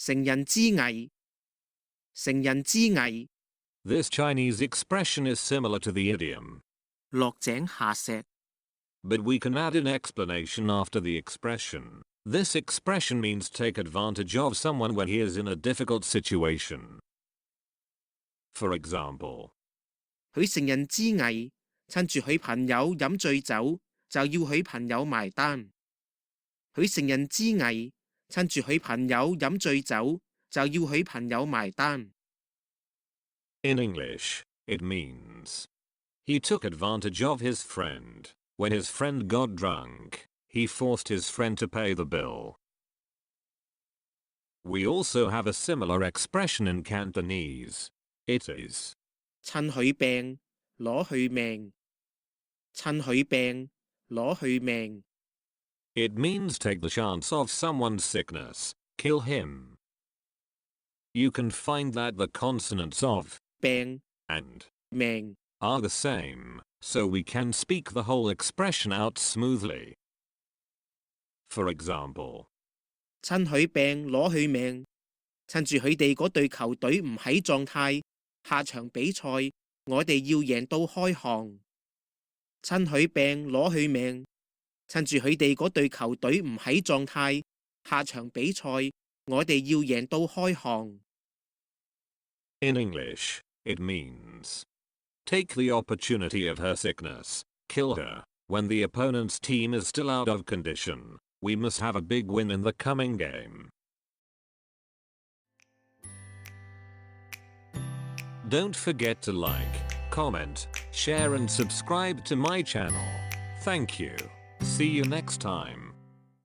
乘人之危，乘人之危， This Chinese expression is similar to the idiom, 落井下石， but we can add an explanation after the expression. This expression means take advantage of someone when he is in a difficult situation. For example, 佢乘人之危，趁住佢朋友飲醉酒，就要佢朋友埋單。佢乘人之危，趁住佢朋友飲醉酒，就要佢朋友埋單。 in English, it means he took advantage of his friend. When his friend got drunk, he forced his friend to pay the bill. We also have a similar expression in Cantonese. It is 趁佢病攞佢命，趁佢病攞佢命。 It means take the chance of someone's sickness, kill him. You can find that the consonants of 病 and 命 are the same, so we can speak the whole expression out smoothly. For example, 趁佢病攞佢命，趁住佢哋嗰隊球隊唔喺狀態，下場比賽我哋要贏到開行。趁佢病攞佢命，趁住佢哋嗰隊球隊唔喺狀態，下場比賽我哋要贏到開行。 in English, it means take the opportunity of her sickness, kill her. When the opponent's team is still out of condition, we must have a big win in the coming game. Don't forget to like, comment, share and subscribe to my channel. Thank you. See you next time.